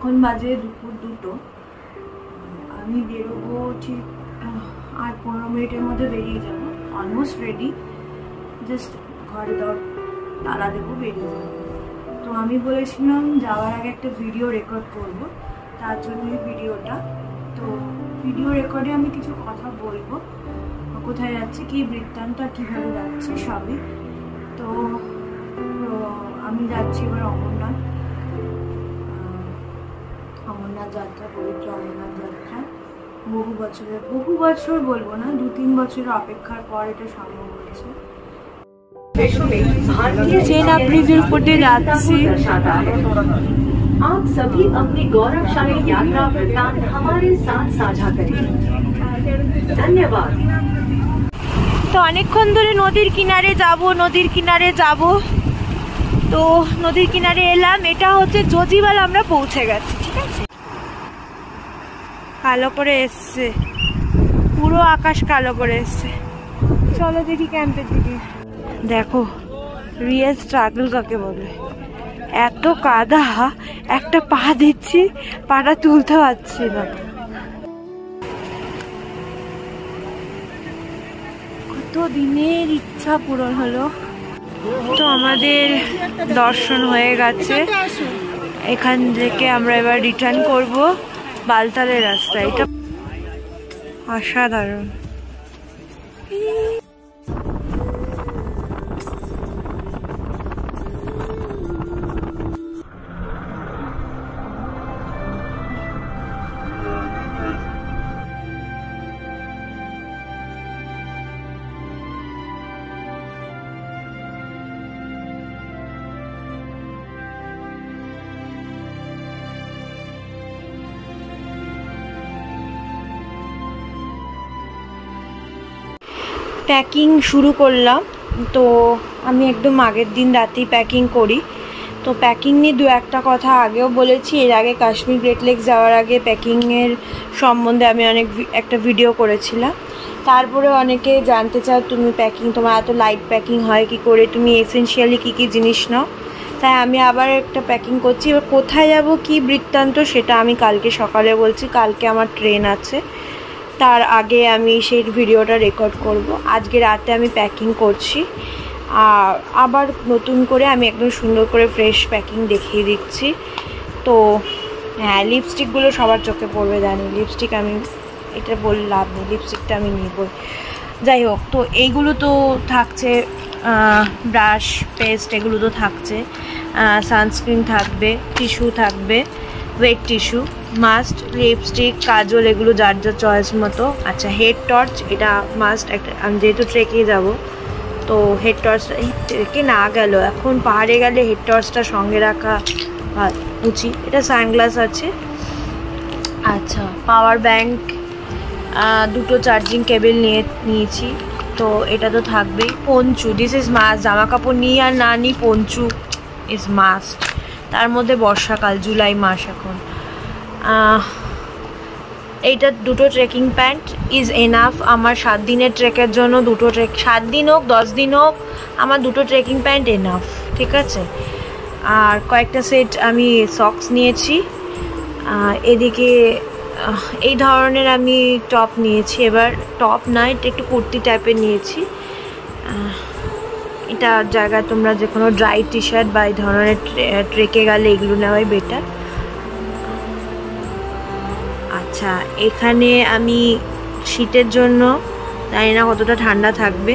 এখন বাজে দুপুর 2টো। আমি বেরোবো ঠিক আর 15 মিনিটের মধ্যে বেরিয়ে যাবো। অলমোস্ট রেডি, জাস্ট ঘরে তালা দেবো, বেরিয়ে যাবো। তো আমি বলেছিলাম যাওয়ার আগে একটা ভিডিও রেকর্ড করব, তার জন্যই ভিডিওটা। তো ভিডিও রেকর্ডে আমি কিছু কথা বলবো, কোথায় যাচ্ছে, কি বৃত্তান্ত, কীভাবে যাচ্ছে সবই। তো আমি যাচ্ছি এবার অমরনাথ যাত্রা, পবিত্র অমরনাথ যাত্রা। বহু বছর বলবো না, 2-3 বছরের অপেক্ষার পর এটা সম্ভব হয়েছে। চেনা ব্রিজের উপরে যাচ্ছি। आप सभी अपनी गौरवशाली यात्रा वृत्तांत हमारे साथ साझा करें। धन्यवाद। তো অনেকক্ষণ ধরে নদীর কিনারে যাব। তো নদীর কিনারে এলাম, এটা হচ্ছে জজিবাল, আমরা পৌঁছে গেছি। ঠিক আছে, কালো করে এসছে, পুরো আকাশ কালো করে এসছে। চলো দেখি ক্যাম্পের দিকে। দেখো রিয়েল স্ট্রাগল কাকে বলে, এত কাদা, একটা পা দিচ্ছি, পাটা তুলতে পারছি না। কত দিনের ইচ্ছা পূরণ হলো। তো আমাদের দর্শন হয়ে গেছে, এখান থেকে আমরা এবার রিটার্ন করব বালতালের রাস্তা। এটা অসাধারণ। প্যাকিং শুরু করলাম। তো আমি একদম আগের দিন রাতেই প্যাকিং করি। তো প্যাকিং নিয়ে দু একটা কথা আগেও বলেছি, এর আগে কাশ্মীর গ্রেট লেক যাওয়ার আগে প্যাকিংয়ের সম্বন্ধে আমি একটা ভিডিও করেছিলাম। তারপরে অনেকে জানতে চাও তুমি প্যাকিং, তোমার এত লাইট প্যাকিং হয় কি করে, তুমি এসেনশিয়ালি কী কী জিনিস নাও। তাই আমি আবার একটা প্যাকিং করছি। এবার কোথায় যাব, কি বৃত্তান্ত, সেটা আমি কালকে সকালে বলছি। কালকে আমার ট্রেন আছে, তার আগে আমি সেই ভিডিওটা রেকর্ড করব। আজকে রাতে আমি প্যাকিং করছি, আর আবার নতুন করে আমি একদম সুন্দর করে ফ্রেশ প্যাকিং দেখিয়ে দিচ্ছি। তো হ্যাঁ, লিপস্টিকগুলো সবার চোখে পড়বে জানি, লিপস্টিক আমি এটা বলে লাভ নেই, লিপস্টিকটা আমি নিবই। যাই হোক, তো এইগুলো তো থাকছে, ব্রাশ, পেস্ট, এগুলো তো থাকছে, সানস্ক্রিন থাকবে, টিস্যু থাকবে, ওয়েট টিস্যু মাস্ট, লিপস্টিক, কাজল, এগুলো যার যার চয়েস মতো। আচ্ছা, হেড টর্চ, এটা মাস্ট একটা, আমি যেহেতু ট্রেকে যাব তো হেড টর্চটা, ট্রেকে না গেল এখন পাহাড়ে গেলে হেড টর্চটা সঙ্গে রাখা উচিত। এটা সানগ্লাস আছে। আচ্ছা, পাওয়ার ব্যাংক, দুটো চার্জিং কেবল নিয়েছি। তো এটা তো থাকবেই। পঞ্চু, দিস ইজ মাস্ট, জামা কাপড় নিই আর না নিই, পঞ্চু ইজ মাস্ট। তার মধ্যে বর্ষাকাল, জুলাই মাস এখন। এইটা দুটো ট্রেকিং প্যান্ট ইজ এনাফ আমার 7 দিনের ট্রেকের জন্য। 7 দিন হোক 10 দিন হোক, আমার দুটো ট্রেকিং প্যান্ট এনাফ। ঠিক আছে, আর কয়েকটা সেট আমি সক্স নিয়েছি। এদিকে এই ধরনের আমি টপ নিয়েছি, এবার টপ নয়, একটু কুর্তি টাইপের নিয়েছি। এটা জায়গায় তোমরা যে কোনো ড্রাই টি শার্ট বা এই ধরনের ট্রেকে গেলে এগুলো নেওয়াই বেটার। আচ্ছা, এখানে আমি শীতের জন্য জানি না কতটা ঠান্ডা থাকবে,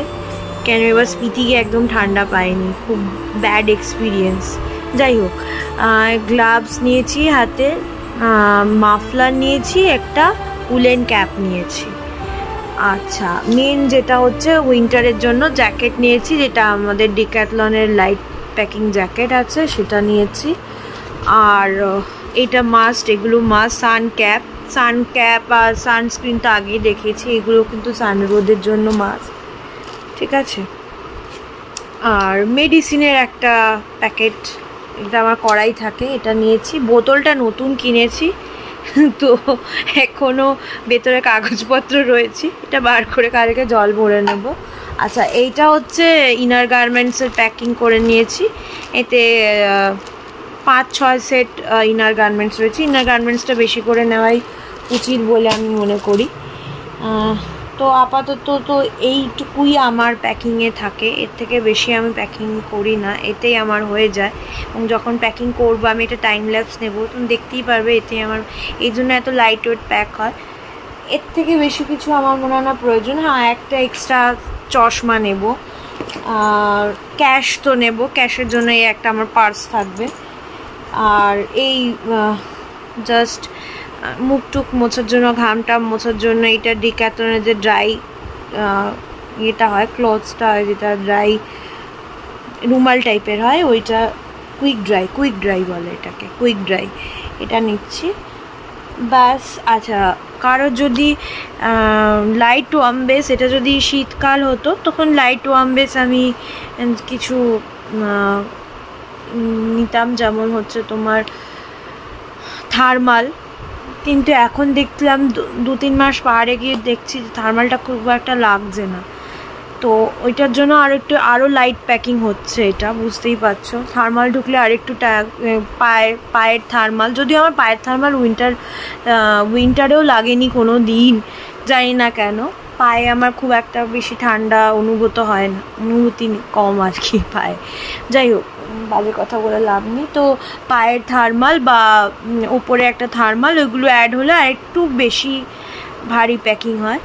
কেন এবার স্পিতি গিয়ে একদম ঠান্ডা পাইনি, খুব ব্যাড এক্সপিরিয়েন্স। যাই হোক, গ্লাভস নিয়েছি হাতে, মাফলার নিয়েছি, একটা উলেন ক্যাপ নিয়েছি। আচ্ছা, মেন যেটা হচ্ছে উইন্টারের জন্য জ্যাকেট নিয়েছি, যেটা আমাদের ডিক্যাথলনের লাইট প্যাকিং জ্যাকেট আছে, সেটা নিয়েছি। আর এটা মাস্ট, এগুলো মাস্ট। সানক্যাপ আর সানস্ক্রিন তো আগেই দেখেছি, এগুলো কিন্তু সানরোদের জন্য মাস্ট। ঠিক আছে, আর মেডিসিনের একটা প্যাকেট, এটা আমার করাই থাকে, এটা নিয়েছি। বোতলটা নতুন কিনেছি, তো এখনও ভেতরে কাগজপত্র রয়েছে, এটা বার করে কালকে জল ভরে নেব। আচ্ছা, এইটা হচ্ছে ইনার গার্মেন্টসের প্যাকিং করে নিয়েছি। এতে 5-6 সেট ইনার গার্মেন্টস রয়েছে। ইনার গার্মেন্টসটা বেশি করে নেওয়াই উচিত বলে আমি মনে করি। তো আপাতত তো এইটুকুই আমার প্যাকিংয়ে থাকে, এর থেকে বেশি আমি প্যাকিং করি না, এতেই আমার হয়ে যায়। এবং যখন প্যাকিং করবো আমি এটা টাইম ল্যাপস নেবো, তুমি দেখতেই পারবে, এতেই আমার এই জন্য এত লাইট ওয়েট প্যাক হয়। এর থেকে বেশি কিছু আমার মনে হয় না প্রয়োজন। হ্যাঁ, একটা এক্সট্রা চশমা নেব, আর ক্যাশ তো নেব, ক্যাশের জন্য এই একটা আমার পার্স থাকবে। আর এই জাস্ট মুখ টুক মোছার জন্য, ঘামটা মোছার জন্য এইটা ডিক্যাথলনের যে ড্রাই এটা হয়, ক্লথসটা হয় যেটা ড্রাই রুমাল টাইপের হয়, ওইটা কুইক ড্রাই বলে এটাকে, কুইক ড্রাই, এটা নিচ্ছি ব্যাস। আচ্ছা, কারো যদি লাইট ওয়ার্ম বেস, এটা যদি শীতকাল হতো তখন লাইট ওয়ার্ম বেস আমি কিছু নিতাম, যেমন হচ্ছে তোমার থার্মাল। কিন্তু এখন দেখলাম 2-3 মাস পাহাড়ে গিয়ে দেখছি থার্মালটা খুব একটা লাগছে না, তো ওইটার জন্য আরও লাইট প্যাকিং হচ্ছে। এটা বুঝতেই পারছো, থার্মাল ঢুকলে আরেকটু পায়ের থার্মাল, যদিও আমার পায়ের থার্মাল উইন্টারেও লাগেনি কোনো দিন, জানি না কেন। পায়ে আমার খুব একটা বেশি ঠান্ডা অনুভূতি কম আর কি পায়ে। যাই হোক, বাজে কথা বলে লাভ নেই। তো পায়ের থার্মাল বা ওপরে একটা থার্মাল, ওইগুলো অ্যাড হলে আর একটু বেশি ভারী প্যাকিং হয়।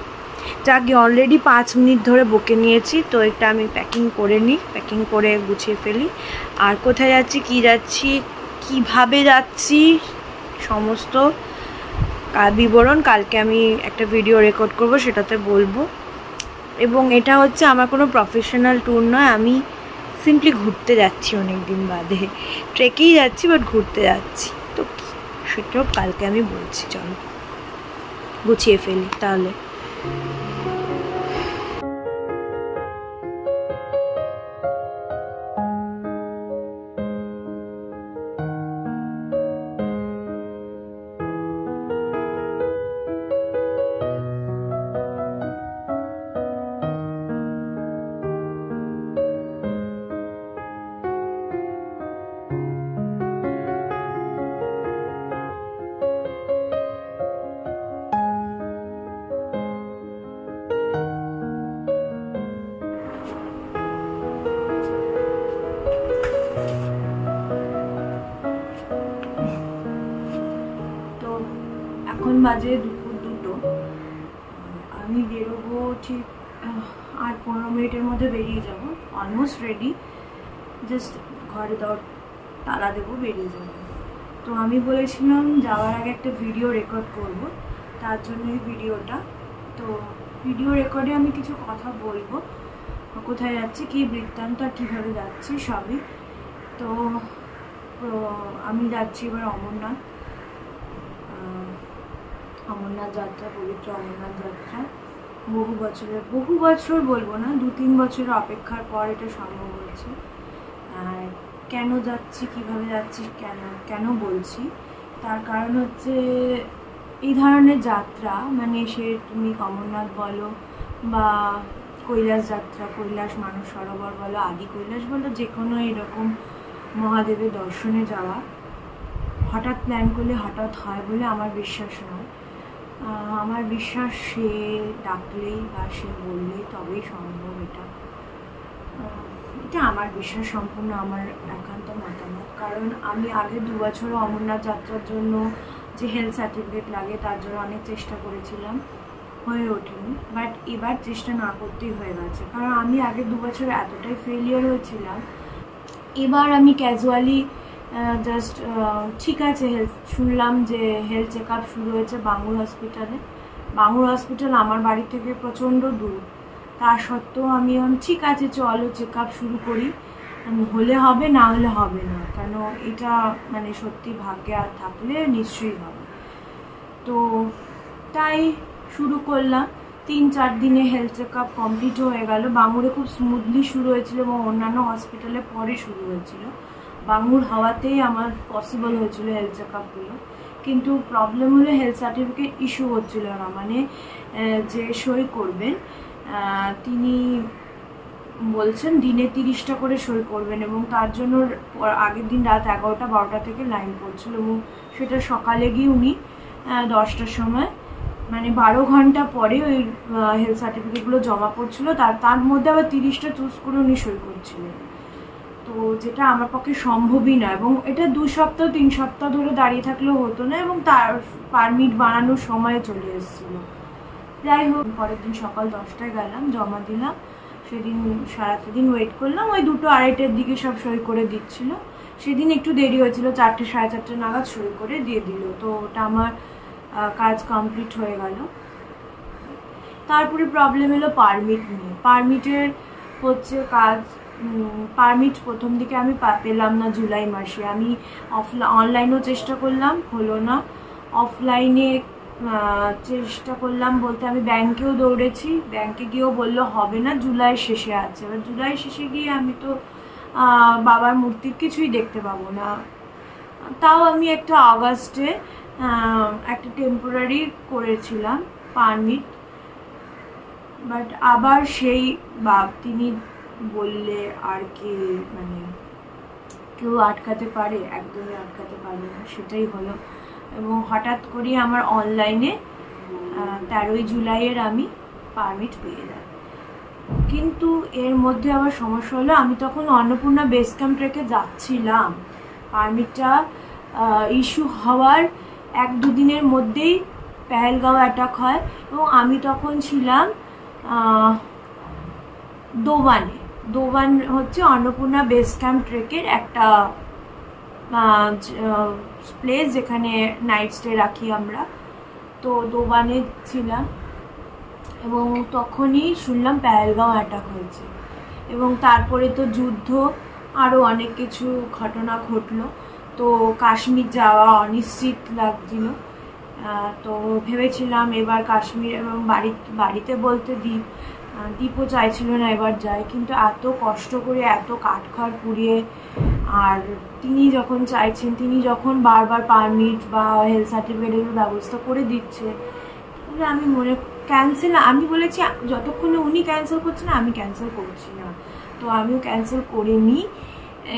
যাকে অলরেডি 5 মিনিট ধরে বকে নিয়েছি, তো এটা আমি প্যাকিং করে নিই, প্যাকিং করে গুছিয়ে ফেলি। আর কোথায় যাচ্ছি, কিভাবে যাচ্ছি, সমস্ত বিবরণ কালকে আমি একটা ভিডিও রেকর্ড করব, সেটাতে বলবো। এবং এটা হচ্ছে আমার কোনো প্রফেশনাল ট্যুর নয়, আমি সিম্পলি ঘুরতে যাচ্ছি, অনেক দিন বাদে ট্রেকেই যাচ্ছি, বাট ঘুরতে যাচ্ছি। তো সেটাও কালকে আমি বলছি, চলো গুছিয়ে ফেলি তাহলে। এখন বাজে দুপুর 2টো, আমি বেরোবো ঠিক আর 15 মিনিটের মধ্যে বেরিয়ে যাব। অলমোস্ট রেডি, জাস্ট ঘরে তালা দেবো, বেরিয়ে যাব। তো আমি বলেছিলাম যাওয়ার আগে একটা ভিডিও রেকর্ড করব, তার জন্য এই ভিডিওটা। তো ভিডিও রেকর্ডে আমি কিছু কথা বলবো, কোথায় যাচ্ছি, কী বৃত্তান্ত, আর কীভাবে যাচ্ছি সবই। তো আমি যাচ্ছি এবার অমরনাথ যাত্রা, পবিত্র অমরনাথ যাত্রা। বহু বছর বলবো না, 2-3 বছরের অপেক্ষার পর এটা সম্ভব হয়েছে। আর কেন যাচ্ছি, কিভাবে যাচ্ছি, কেন বলছি, তার কারণ হচ্ছে এই ধরনের যাত্রা, মানে সে তুমি অমরনাথ বলো বা কৈলাস যাত্রা, কৈলাস মানস সরোবর বলো, আদি কৈলাস বলো, যে কোনো এরকম মহাদেবের দর্শনে যাওয়া হঠাৎ প্ল্যান করলে হঠাৎ হয় বলে আমার বিশ্বাস নয়। আমার বিশ্বাস সে ডাকলেই বা সে বললেই তবেই সম্ভব। এটা আমার বিশ্বাস, সম্পূর্ণ আমার একান্ত মতামত। কারণ আমি আগে 2 বছরও অমরনাথ যাত্রার জন্য যে হেলথ সার্টিফিকেট লাগে তার জন্য অনেক চেষ্টা করেছিলাম, হয়ে ওঠেনি। বাট এবার চেষ্টা না করতেই হয়ে গেছে, কারণ আমি আগে 2 বছরে এতটাই ফেলিয়ার হয়েছিলাম। এবার আমি ক্যাজুয়ালি জাস্ট ঠিক আছে, শুনলাম যে হেলথ চেক আপ শুরু হয়েছে বাঙুর হসপিটালে। বাঙুর হসপিটাল আমার বাড়ি থেকে প্রচণ্ড দূর, তা সত্ত্বেও আমি ঠিক আছে চলো চেক আপ শুরু করি, হলে হবে, না হলে হবে না, কেন এটা মানে সত্যি ভাগ্যে আর থাকলে নিশ্চয়ই হবে। তো তাই শুরু করলাম। 3-4 দিনে হেলথ চেক আপ কমপ্লিটও হয়ে গেল। বাঙুরে খুব স্মুথলি শুরু হয়েছিল এবং অন্যান্য হসপিটালে পরে শুরু হয়েছিল। বাঙুর হওয়াতেই আমার পসিবল হয়েছিল হেলথ চেক আপগুলো। কিন্তু প্রবলেম হলো হেলথ সার্টিফিকেট ইস্যু হচ্ছিল না, মানে যে সই করবেন তিনি বলছেন দিনে 30টা করে সই করবেন, এবং তার জন্য আগের দিন রাত 11টা-12টা থেকে লাইন পড়ছিল, এবং সেটা সকালে গিয়ে উনি 10টার সময়, মানে 12 ঘন্টা পরে ওই হেলথ সার্টিফিকেটগুলো জমা পড়ছিল, তার মধ্যে আবার 30টা চুজ করে উনি সই করছিলেন। তো যেটা আমার পক্ষে সম্ভবই না, এবং এটা 2 সপ্তাহ 3 সপ্তাহ ধরে দাঁড়িয়ে থাকলেও হতো না, এবং তার পারমিট বানানোর সময় চলে এসেছিল। যাই হোক, পরের দিন সকাল 10টায় গেলাম, জমা দিলাম। সেদিন সারাটা দিন ওয়েট করলাম, ওই 2-2:30টার দিকে সব সই করে দিচ্ছিল। সেদিন একটু দেরি হয়েছিল, 4টে 4:30 নাগাদ সই করে দিয়ে দিল। তো ওটা আমার কাজ কমপ্লিট হয়ে গেল। তারপরে প্রবলেম এলো পারমিট নিয়ে। পারমিটের হচ্ছে কাজ, পারমিট প্রথম দিকে আমি পেলাম না জুলাই মাসে। আমি অনলাইনেও চেষ্টা করলাম, হলো না। অফলাইনে চেষ্টা করলাম বলতে আমি ব্যাংকেও দৌড়েছি, ব্যাংকে গিয়েও বললো হবে না, জুলাই শেষে আছে। এবার জুলাই শেষে গিয়ে আমি তো বাবার মূর্তির কিছুই দেখতে পাবো না। তাও আমি একটা অগাস্টে একটা টেম্পোরারি করেছিলাম পারমিট, বাট আবার সেই তিনি বললে আর কি, মানে কেউ আটকাতে পারে? একদমই আটকাতে পারে না, সেটাই হলো। এবং হঠাৎ করে আমার অনলাইনে 13ই জুলাইয়ের আমি পারমিট পেয়ে যাই। কিন্তু এর মধ্যে আবার সমস্যা হলো, আমি তখন অন্নপূর্ণা বেস ক্যাম্প ট্রেকে যাচ্ছিলাম। পারমিটটা ইস্যু হওয়ার 1-2 দিনের মধ্যেই পেহেলগাঁও অ্যাটাক হয়, এবং আমি তখন ছিলাম দোবান হচ্ছে অন্নপূর্ণা বেস ক্যাম্প ট্রেকের একটা প্লেস যেখানে নাইট স্টে রাখি আমরা। তো দোবানে ছিলাম, এবং তখনই শুনলাম পেহেলগাঁও অ্যাটাক হয়েছে, এবং তারপরে তো যুদ্ধ, আরও অনেক কিছু ঘটনা ঘটলো। তো কাশ্মীর যাওয়া অনিশ্চিত লাগছিল। তো ভেবেছিলাম এবার কাশ্মীর, এবং বাড়িতে বলতে দীপও চাইছিল না এবার যায়, কিন্তু এত কষ্ট করে এত কাঠখড় পুড়িয়ে, আর তিনি যখন চাইছেন, তিনি যখন বারবার পারমিট বা হেলথ সার্টিফিকেটের ব্যবস্থা করে দিচ্ছে, আমি আমি বলেছি যতক্ষণে উনি ক্যান্সেল করছে না আমি ক্যান্সেল করছি না। তো আমিও ক্যান্সেল করিনি,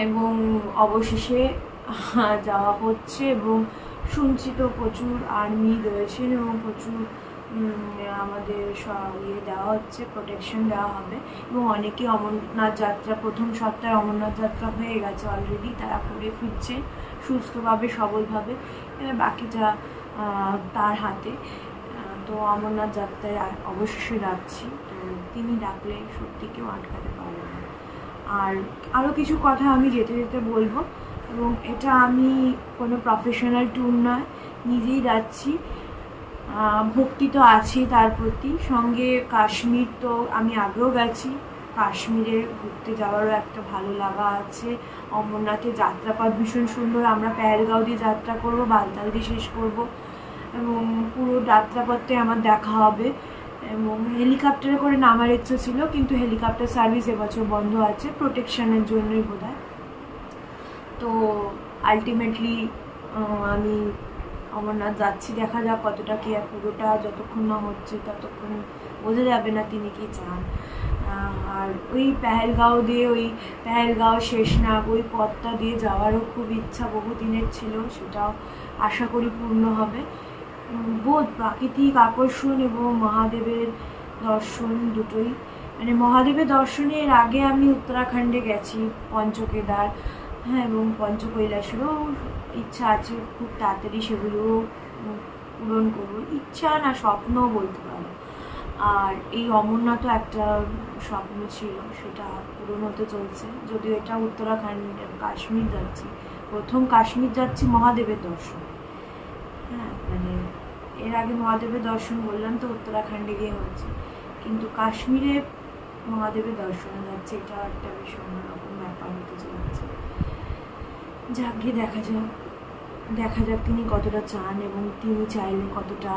এবং অবশেষে যাওয়া হচ্ছে। এবং শুনছি তো প্রচুর আর্মি রয়েছেন, এবং প্রচুর আমাদের দেওয়া হচ্ছে, প্রোটেকশন দেওয়া হবে। এবং অনেকে অমরনাথ যাত্রা, প্রথম সপ্তাহে অমরনাথ যাত্রা হয়ে গেছে অলরেডি, তারা করে ফিরছে সুস্থভাবে সবলভাবে, বাকিটা তার হাতে। তো অমরনাথ যাত্রায় অবশ্যই যাচ্ছি। তো তিনি ডাকলে সত্যি কেউ আটকাতে পারে না। আর আরও কিছু কথা আমি যেতে যেতে বলবো, এবং এটা আমি কোনো প্রফেশনাল ট্যুর নয়, নিজেই যাচ্ছি। ভক্তি তো আছেই তার প্রতি, সঙ্গে কাশ্মীর তো আমি আগেও গেছি, কাশ্মীরে ঘুরতে যাওয়ারও একটা ভালো লাগা আছে। অমরনাথের যাত্রাপথ ভীষণ সুন্দর, আমরা পেহেলগাঁও দিয়ে যাত্রা করব, বালতাল দিয়ে শেষ করব, এবং পুরো যাত্রাপথে আমার দেখা হবে। এবং হেলিকপ্টারে করে নামার ইচ্ছে ছিল, কিন্তু হেলিকপ্টার সার্ভিস এবছর বন্ধ আছে, প্রোটেকশনের জন্যই বোধহয়। তো আলটিমেটলি আমি অমরনাথ যাচ্ছি, দেখা যাক কতটা কি, পুরোটা যতক্ষণ না হচ্ছে ততক্ষণ বোঝা যাবে না তিনি কি চান। আর ওই পেহেলগাঁও শেষনাগ ওই পথটা দিয়ে যাওয়ারও খুব ইচ্ছা, বহুদিনের ছিল, সেটাও আশা করি পূর্ণ হবে। বোধ প্রাকৃতিক আকর্ষণ এবং মহাদেবের দর্শন দুটোই, মানে মহাদেবের দর্শনের আগে আমি উত্তরাখণ্ডে গেছি, পঞ্চকেদার, হ্যাঁ, এবং পঞ্চকৈলাসেরও ইচ্ছা আছে, খুব তাড়াতাড়ি সেগুলো পূরণ করবো। ইচ্ছা না, স্বপ্নও বলতে পারো। আর এই অমরনাথও একটা স্বপ্ন ছিল, সেটা পূরণ হতে চলছে। যদিও এটা উত্তরাখণ্ড, কাশ্মীর যাচ্ছি, প্রথম কাশ্মীর যাচ্ছি মহাদেবের দর্শন। হ্যাঁ, মানে এর আগে মহাদেবের দর্শন বললাম তো উত্তরাখণ্ডে গিয়ে হচ্ছে, কিন্তু কাশ্মীরে মহাদেবের দর্শনে যাচ্ছে, এটা একটা বেশ অন্যরকম ব্যাপার হতে চলেছে। যাক গিয়ে দেখা যাক তিনি কতটা চান, এবং তিনি চাইলে কতটা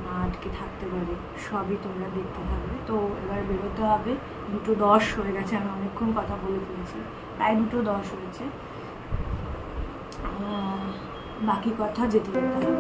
না আটকে থাকতে পারে, সবই তোমরা দেখতে থাকবে। তো এবার বেরোতে হবে, 2:10 হয়ে গেছে, আমি অনেকক্ষণ কথা বলে ফেলেছি, প্রায় 2:10 হয়েছে। বাকি কথা যেতে যেতে হবে।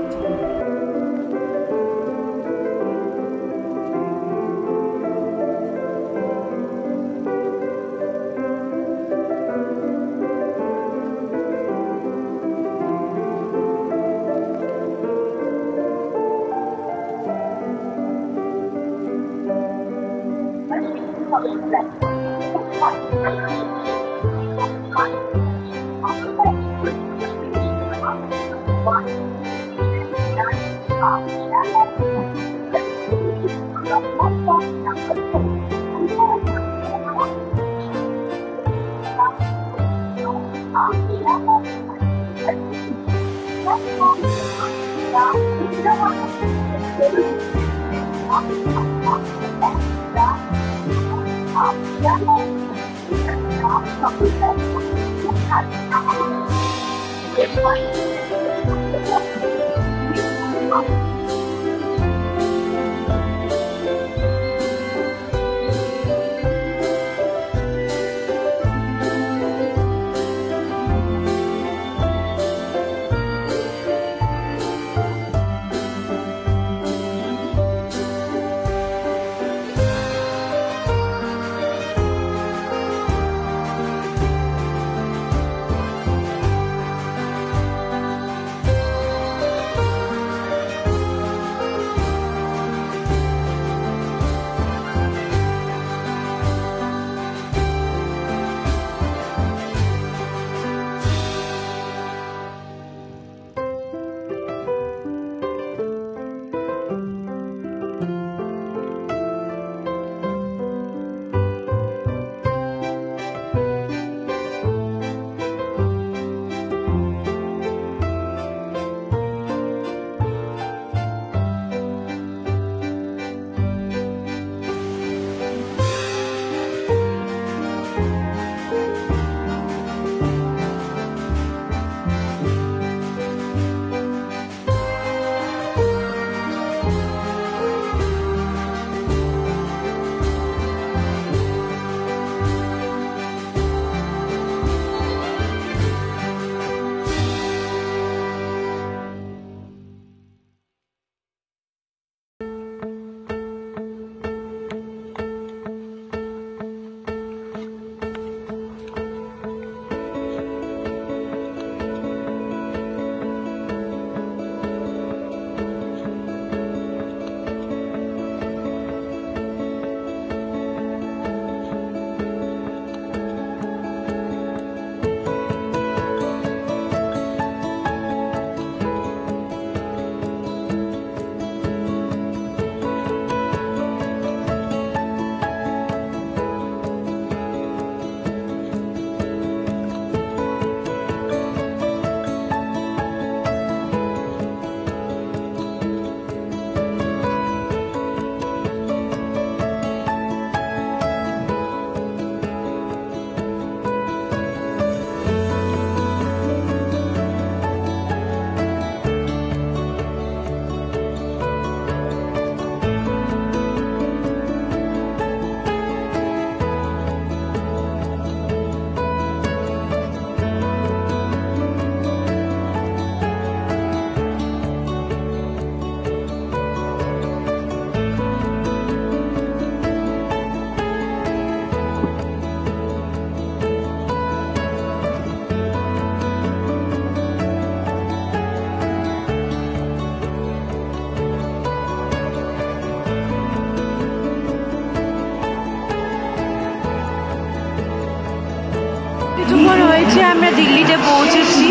কিছুক্ষণ হয়েছে আমরা দিল্লিতে পৌঁছেছি।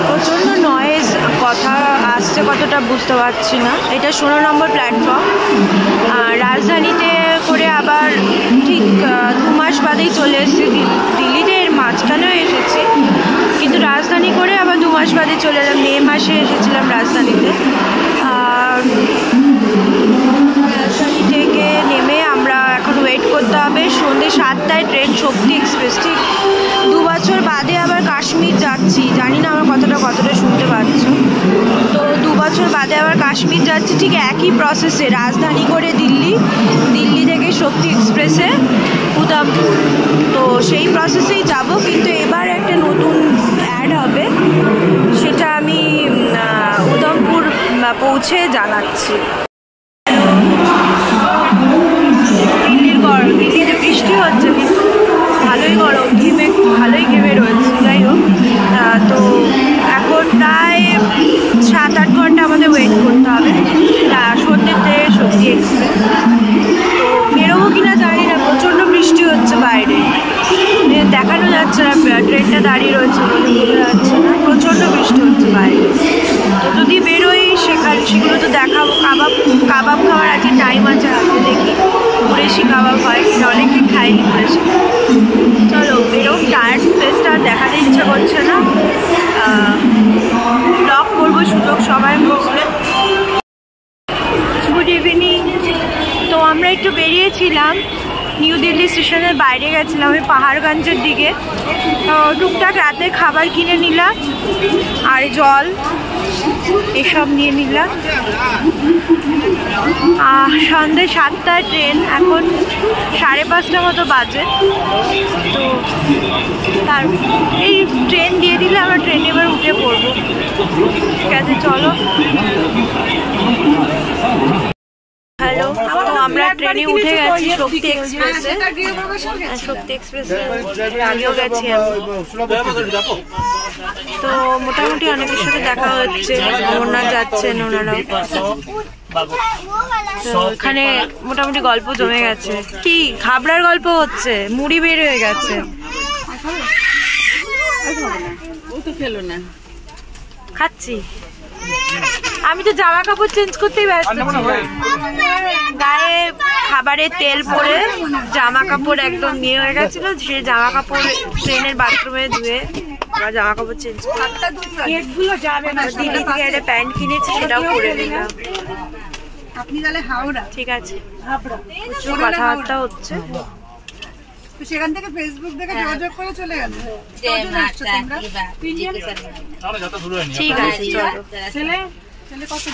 প্রচণ্ড নয়েজ, কথা আসছে কতটা বুঝতে পারছি না। এটা 16 নম্বর প্ল্যাটফর্ম। রাজধানীতে করে আবার ঠিক 2 মাস বাদেই চলে এসেছি। দিল্লিতে এর মাঝখানেও এসেছি, কিন্তু রাজধানী করে আবার 2 মাস বাদে চলে এলাম। মে মাসে এসেছিলাম রাজধানীতে। আর রাজধানী থেকে নেমে আমরা এখন ওয়েট করতে হবে। সন্ধ্যে 7টায় ট্রেন, শক্তি এক্সপ্রেস। ঠিক 2 বছর বাদে আবার কাশ্মীর যাচ্ছি। জানি না আমার কতটা শুনতে পাচ্ছ। তো 2 বছর বাদে আবার কাশ্মীর যাচ্ছি, ঠিক একই প্রসেসে। রাজধানী করে দিল্লি, দিল্লি থেকে শক্তি এক্সপ্রেসে উদয়পুর। তো সেই প্রসেসেই যাব, কিন্তু এবার একটা নতুন অ্যাড হবে, সেটা আমি উদয়পুর পৌঁছে জানাচ্ছি। দিল্লিতে বৃষ্টি হচ্ছে, কিন্তু ভালোই গরম, ভালোই ঘেমে রয়েছে। যাই হোক, তো এখন প্রায় 7-8 ঘন্টা আমাদের ওয়েট করতে হবে সন্ধ্যেতে শক্তি এক্সপ্রেস। তো বেরোবো কিনা জানি না, প্রচণ্ড বৃষ্টি দাঁড়িয়ে রয়েছে বলে বোঝা যাচ্ছে না, প্রচণ্ড বৃষ্টি হচ্ছে বাইরে। তো যদি বেরোই সেগুলো তো দেখাবো। কাবাব খাওয়ার আজকে টাইম আছে হাতে, দেখি কুরেশি কাবাব হয়, অনেকদিন খাইনি কুরেশি। চলো বেরো, টায়ার্ড ফেসটা আর দেখাতে ইচ্ছা করছে না। ব্লগ করবো সুযোগ সময় বুঝলে। Good evening. তো আমরা একটু বেরিয়েছিলাম, নিউ দিল্লি স্টেশনের বাইরে গেছিলাম, ওই পাহাড়গঞ্জের দিকে। টুকটাক রাতে খাবার কিনে নিলাম আর জল এসব নিয়ে নিলাম। সন্ধ্যে 7টায় ট্রেন, এখন 5:30 মতো বাজে। তো তার এই ট্রেন দিয়ে দিলে আমরা ট্রেনে এবার উঠে পড়বো। ঠিক আছে চলো। হ্যালো, তো আমরা ট্রেনে উঠে গেছি শক্তি এক্সপ্রেসে। শক্তি এক্সপ্রেসে আগেও গেছি আমি। তো মোটামুটি অনেকের সাথে দেখা হচ্ছে, ওনারা যাচ্ছেন, ওনারাও। তো এখানে মোটামুটি গল্প জমে গেছে। কি ঘাবড়ার গল্প হচ্ছে, মুড়ি বের হয়ে গেছে। খাচ্ছি আমি, তো জামা কাপড় চেঞ্জ করতেই ব্যস্ত ছিলাম। গায়ে খাবারের তেল পরে জামা কাপড় একদম নিয়ে হয়ে গেছিল, সে জামা কাপড় ট্রেনের বাথরুমে ধুয়ে আবার জামা কাপড় চেঞ্জ করে দিল্লি থেকে একটা প্যান্ট কিনেছি, সেটাও পরে নিলাম। ঠিক আছে, প্রচুর কথাবার্তা হচ্ছে। সেখান থেকে ফেসবুক দেখে যোগাযোগ করে চলে গেল। ঠিক আছে চলো। ছেলে কত